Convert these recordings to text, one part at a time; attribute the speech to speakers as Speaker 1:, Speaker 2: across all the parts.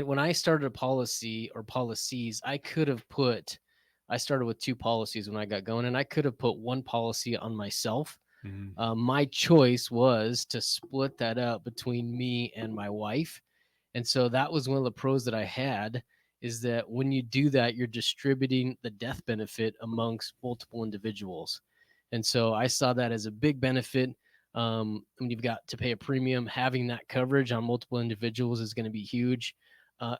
Speaker 1: when I started a policy or policies, I started with two policies when I got going, and I could have put one policy on myself.
Speaker 2: Mhm.
Speaker 1: My choice was to split that up between me and my wife. And so that was one of the pros that I had, is that when you do that, you're distributing the death benefit amongst multiple individuals. And so I saw that as a big benefit. When you've got to pay a premium, having that coverage on multiple individuals is going to be huge.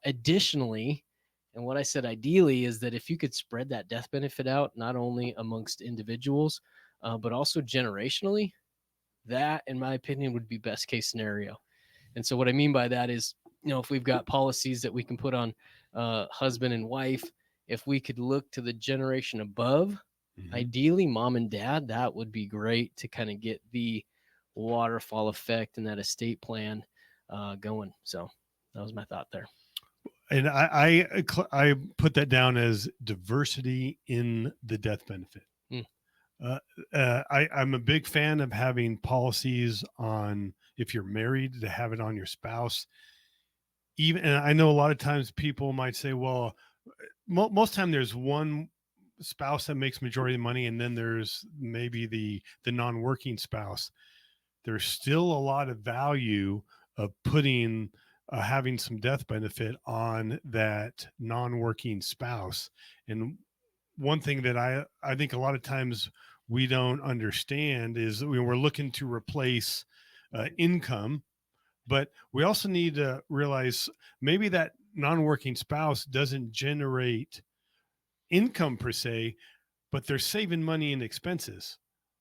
Speaker 1: Additionally, and what I said ideally is that if you could spread that death benefit out, not only amongst individuals, but also generationally, that, in my opinion, would be best case scenario. And so what I mean by that is, if we've got policies that we can put on husband and wife, if we could look to the generation above,
Speaker 2: Mhm.
Speaker 1: ideally mom and dad, that would be great to kind of get the waterfall effect and that estate plan going. So that was my thought there.
Speaker 2: And I put that down as diversity in the death benefit.
Speaker 1: Mm,
Speaker 2: Uh, I'm a big fan of having policies on, if you're married, to have it on your spouse. Even, and I know a lot of times people might say, well, most time there's one spouse that makes majority of the money, and then there's maybe the non-working spouse. There's still a lot of value of putting having some death benefit on that non-working spouse. And one thing that I think a lot of times we don't understand is that we're looking to replace income, but we also need to realize maybe that non-working spouse doesn't generate income per se, but they're saving money in expenses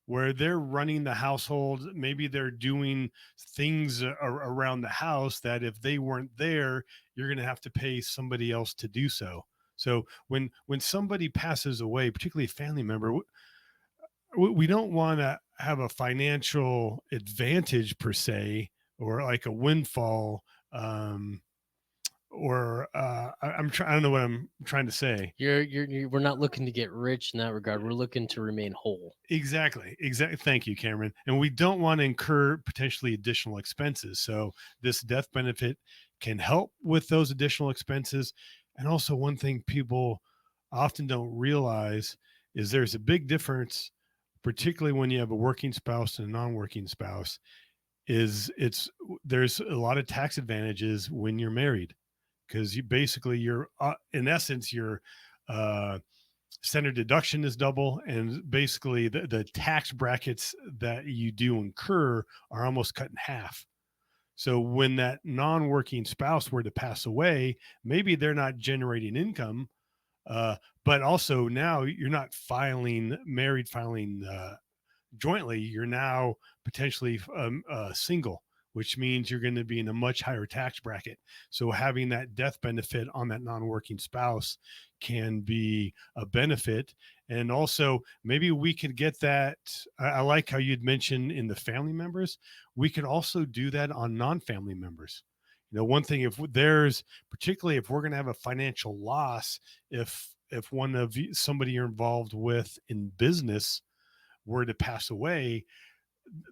Speaker 2: where they're running the household. Maybe they're doing things around the house that if they weren't there, you're going to have to pay somebody else to do so. So when somebody passes away, particularly a family member, we don't want to have a financial advantage per se, or like a windfall. Or I'm trying. I don't know what I'm trying to say.
Speaker 1: we're not looking to get rich in that regard. We're looking to remain whole.
Speaker 2: Exactly. Exactly. Thank you, Cameron. And we don't want to incur potentially additional expenses. So this death benefit can help with those additional expenses. And also, one thing people often don't realize is there's a big difference, particularly when you have a working spouse and a non-working spouse. Is it's There's a lot of tax advantages when you're married, because you're in essence your uh, standard deduction is double, and basically the tax brackets that you do incur are almost cut in half. So when that non-working spouse were to pass away, maybe they're not generating income, uh, but also now you're not filing jointly. You're now potentially single, which means you're going to be in a much higher tax bracket. So having that death benefit on that non-working spouse can be a benefit. And also maybe we could get that. I like how you'd mentioned in the family members. We could also do that on non-family members. One thing, if there's, particularly if we're going to have a financial loss, if one of somebody you're involved with in business were to pass away,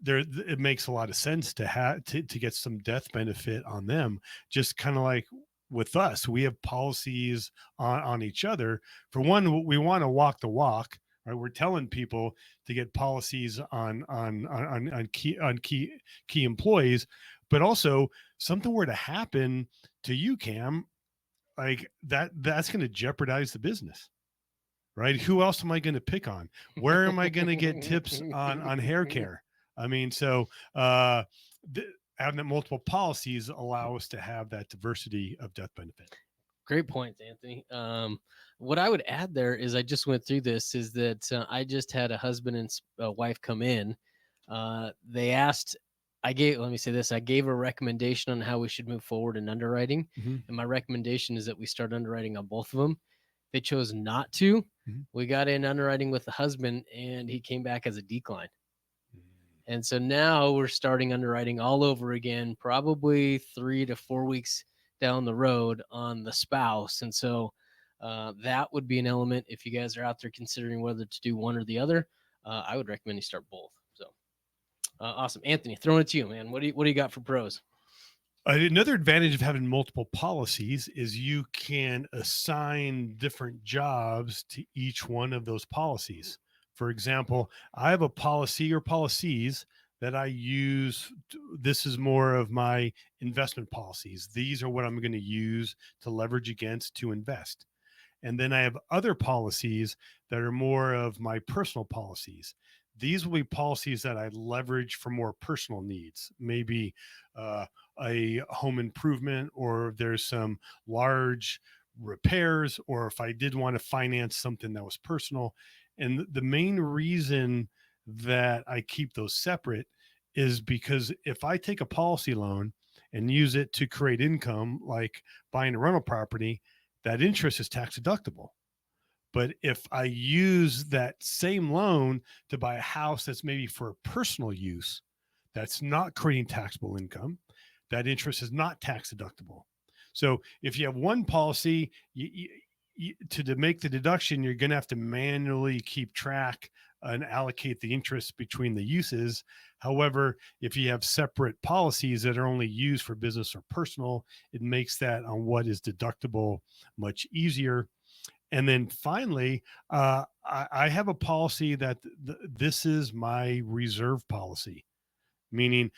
Speaker 2: there it makes a lot of sense to have to get some death benefit on them. Just kind of like with us, we have policies on each other. For one, we want to walk the walk. Right, we're telling people to get policies on key employees, but also something were to happen to you, Cam, like that's going to jeopardize the business, right? Who else am I going to pick on? Where am I going to get tips on hair care? I mean, so uh, having multiple policies allow us to have that diversity of death benefit.
Speaker 1: Great point, Anthony. What I would add there is I just went through this, is that I just had a husband and wife come in. They asked, let me say this, I gave a recommendation on how we should move forward in underwriting.
Speaker 2: Mm-hmm.
Speaker 1: And my recommendation is that we start underwriting on both of them. They chose not to.
Speaker 2: Mm-hmm.
Speaker 1: We got in underwriting with the husband, and he came back as a decline. And so now we're starting underwriting all over again, probably 3 to 4 weeks down the road on the spouse. And so that would be an element. If you guys are out there considering whether to do one or the other, I would recommend you start both. So awesome. Anthony, throwing it to you, man. What do you got for pros?
Speaker 2: Another advantage of having multiple policies is you can assign different jobs to each one of those policies. For example, I have a policy or policies that I use. This is more of my investment policies. These are what I'm going to use to leverage against to invest. And then I have other policies that are more of my personal policies. These will be policies that I leverage for more personal needs, maybe uh, a home improvement, or there's some large repairs, or if I did want to finance something that was personal. And the main reason that I keep those separate is because if I take a policy loan and use it to create income, like buying a rental property, that interest is tax deductible. But if I use that same loan to buy a house that's maybe for personal use, that's not creating taxable income, that interest is not tax deductible. So if you have one policy, to make the deduction, you're going to have to manually keep track and allocate the interest between the uses. However, if you have separate policies that are only used for business or personal, it makes that on what is deductible much easier. And then finally, I have a policy that this is my reserve policy, meaning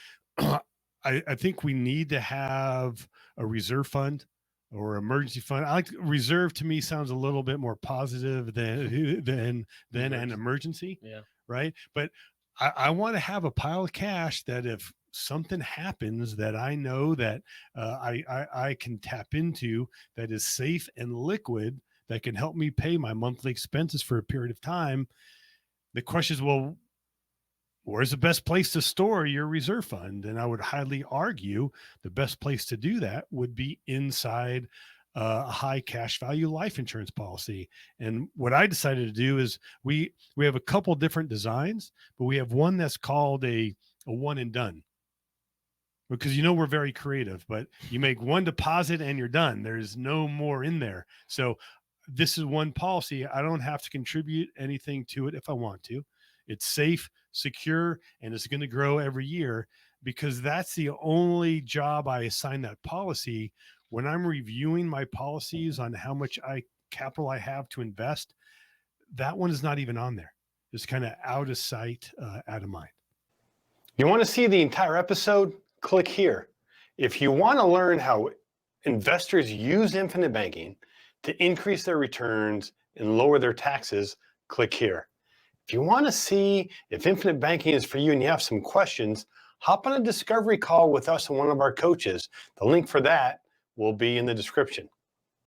Speaker 2: I think we need to have a reserve fund or emergency fund. I like reserve, to me sounds a little bit more positive than an
Speaker 1: Emergency.
Speaker 2: emergency,
Speaker 1: Yeah.
Speaker 2: right? But I want to have a pile of cash that if something happens, that I know that I can tap into, that is safe and liquid, that can help me pay my monthly expenses for a period of time. The question is, well, where's the best place to store your reserve fund? And I would highly argue the best place to do that would be inside a high cash value life insurance policy. And what I decided to do is we have a couple different designs, but we have one that's called a one and done, because we're very creative, but you make one deposit and you're done. There's no more in there. So this is one policy. I don't have to contribute anything to it if I want to. It's safe, secure, and it's going to grow every year, because that's the only job I assign that policy. When I'm reviewing my policies on how much capital I have to invest, that one is not even on there. It's kind of out of sight, out of mind.
Speaker 3: You want to see the entire episode? Click here. If you want to learn how investors use infinite banking to increase their returns and lower their taxes, click here. If you want to see if infinite banking is for you and you have some questions, hop on a discovery call with us and one of our coaches. The link for that will be in the description.